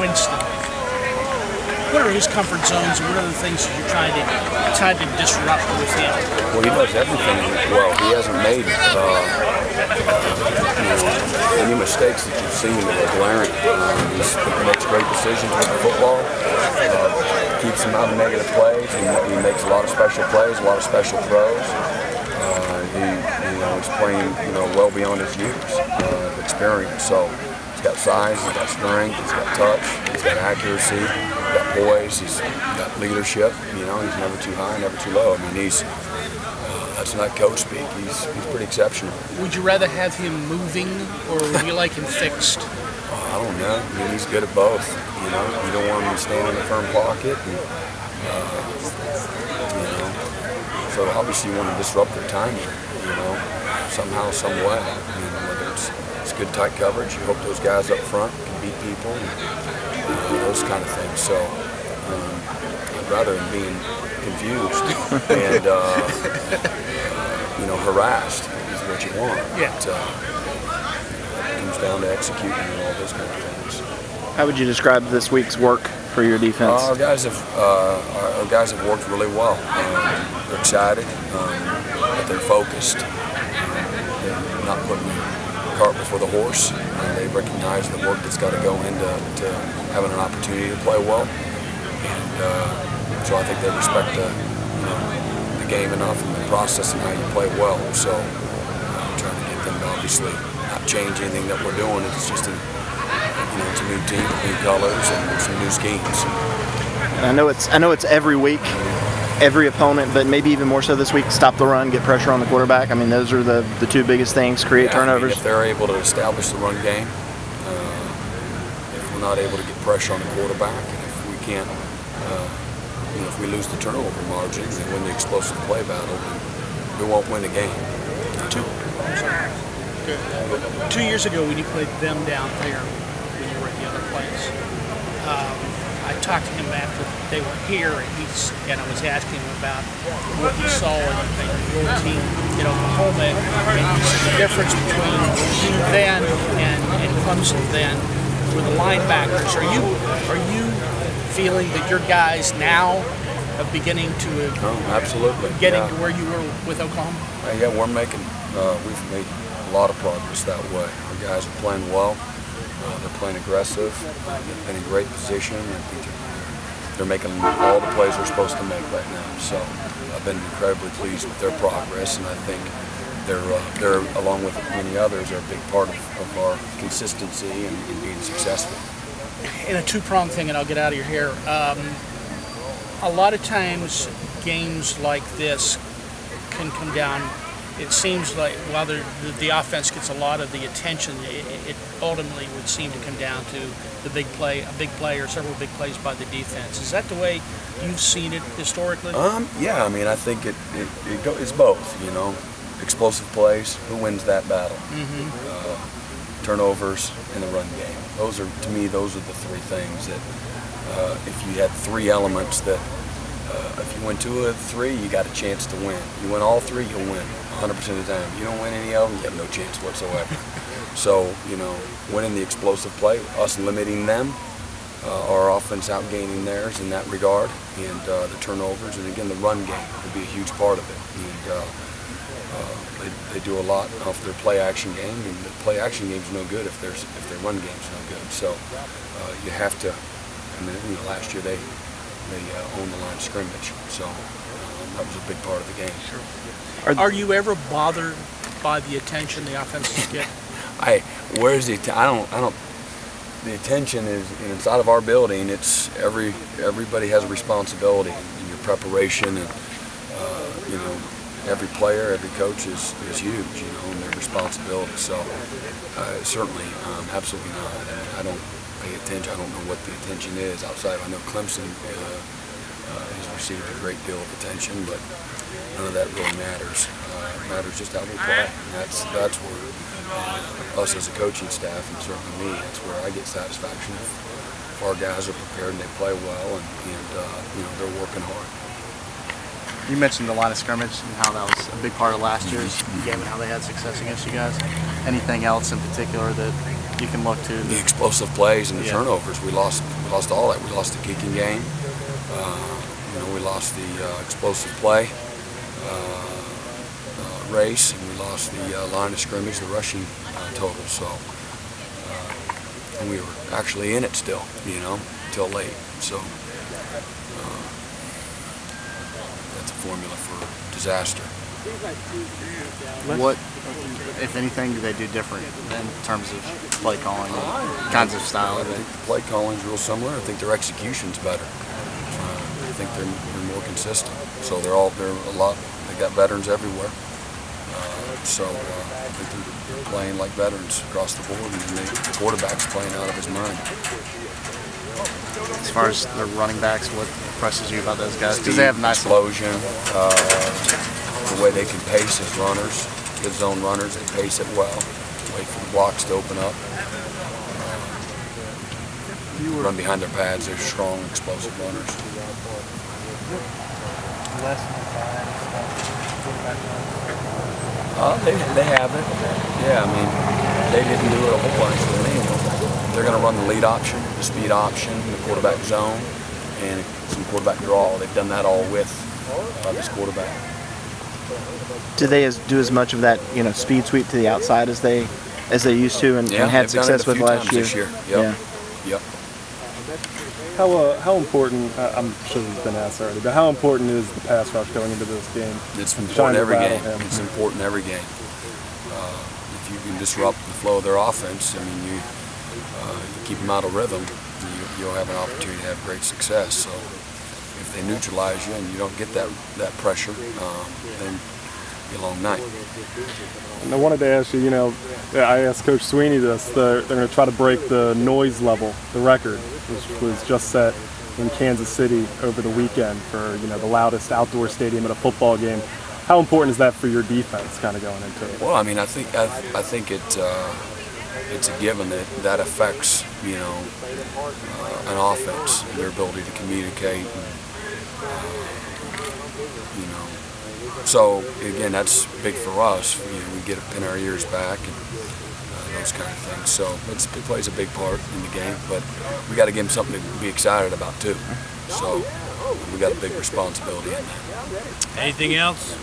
Winston. What are his comfort zones, and what are the things that you're trying to disrupt with him? Well, he knows everything well. He hasn't made any mistakes that you've seen that are glaring. He makes great decisions with the football. Keeps him out of negative plays. He makes a lot of special plays, a lot of special throws. He's playing well beyond his years of experience. So he's got size, he's got strength, he's got touch, he's got accuracy, he's got poise, he's got leadership. He's never too high, never too low. I mean, that's not coach speak. He's pretty exceptional. Would you rather have him moving, or would you like him fixed? I don't know. I mean, he's good at both. You don't want him to stand in a firm pocket. So obviously you want to disrupt their timing. Somehow, some way. Whether it's good tight coverage, you hope those guys up front can beat people, and those kind of things. So I'd rather him being confused and harassed is what you want. Yeah. It comes down to executing and all those kind of things. How would you describe this week's work for your defense? Our guys have worked really well. They're excited, but they're focused. They're not putting the cart before the horse. They recognize the work that's got to go into having an opportunity to play well, and so I think they respect the game enough and the process and how you play well. So I'm trying to get them to obviously not change anything that we're doing. It's just it's a new team, new colors, and some new schemes. And I know it's every week, every opponent, but maybe even more so this week. Stop the run, get pressure on the quarterback. I mean, those are the two biggest things. Create turnovers. If they're able to establish the run game, if we're not able to get pressure on the quarterback, and if we can't, if we lose the turnover margin and win the explosive play battle, we won't win the game. 2 years ago, when you played them down there, when you were at the other place, I talked to him after they were here, and I was asking him about what he saw in your team in Oklahoma, and the difference between you then and Clemson then with the linebackers. Are you feeling that your guys now are beginning to absolutely getting to where you were with Oklahoma? Yeah, we've made a lot of progress that way. Our guys are playing well. They're playing aggressive. They've been in great position. I think they're making all the plays they're supposed to make right now. So I've been incredibly pleased with their progress, and I think they're along with many others, are a big part of our consistency and being successful. In a two-pronged thing, and I'll get out of your hair. A lot of times, games like this can come down. It seems like while the offense gets a lot of the attention, it ultimately would seem to come down to the big play, a big play, or several big plays by the defense. Is that the way you've seen it historically? Yeah, I mean, I think it's both. Explosive plays. Who wins that battle? Turnovers and the run game. To me, those are the three things that if you had three elements that. If you win 2 of the 3, you got a chance to win. You win all 3, you'll win 100% of the time. You don't win any of them, you have no chance whatsoever. So, winning the explosive play, us limiting them, our offense outgaining theirs in that regard, and the turnovers, and again, the run game will be a huge part of it. And they do a lot off their play-action game, and the play-action game's no good if their run game's no good. So you have to. Last year they owned the line of scrimmage, so that was a big part of the game. Sure. Are you ever bothered by the attention the offenses get? Where's the? I don't. The attention is, it's out of our building. It's everybody has a responsibility in your preparation, and every player, every coach is huge, in their responsibility. So certainly, absolutely not. I don't pay attention. I don't know what the attention is outside. I know Clemson has received a great deal of attention, but none of that really matters. It matters just how we play. And that's where us as a coaching staff, and certainly me, that's where I get satisfaction if our guys are prepared and they play well, and they're working hard. You mentioned the line of scrimmage and how that was a big part of last year's game and how they had success against you guys. Anything else in particular that you can look to? The explosive plays and the turnovers. We lost all that. We lost the kicking game. We lost the explosive play race, and we lost the line of scrimmage, the rushing total. So, and we were actually in it still, till late. So that's a formula for disaster. What, if anything, do they do different in terms of play calling, kinds of style? I think the play calling is real similar. I think their execution's better. I think they're more consistent. So they're a lot. They got veterans everywhere. So I think they're playing like veterans across the board, and the quarterback's playing out of his mind. As far as the running backs, what impresses you about those guys? Because they have nice explosion. The way they can pace as runners, good zone runners, they pace it well. Wait for the blocks to open up. Run behind their pads. They're strong, explosive runners. They haven't. Yeah, I mean, they didn't do it a whole bunch with me. They're going to run the lead option, the speed option, the quarterback zone, and some quarterback draw. They've done that all with this quarterback. Do they do as much of that, speed sweep to the outside as they used to and had success with last year? This year. Yep. Yep. How important? I'm sure it's been asked already, but how important is the pass rush going into this game? It's important every game. It's important every game. If you can disrupt the flow of their offense, I mean, you keep them out of rhythm, you'll have an opportunity to have great success. So if they neutralize you and you don't get that pressure, then it'll be a long night. And I wanted to ask you, I asked Coach Sweeney this. They're going to try to break the noise level, the record, which was just set in Kansas City over the weekend for the loudest outdoor stadium at a football game. How important is that for your defense, kind of going into it? Well, I mean, I think it's a given that affects an offense and their ability to communicate. So again, that's big for us. We get to pin our ears back and those kind of things. So it plays a big part in the game, but we got to give them something to be excited about too. So we got a big responsibility in that. Anything else?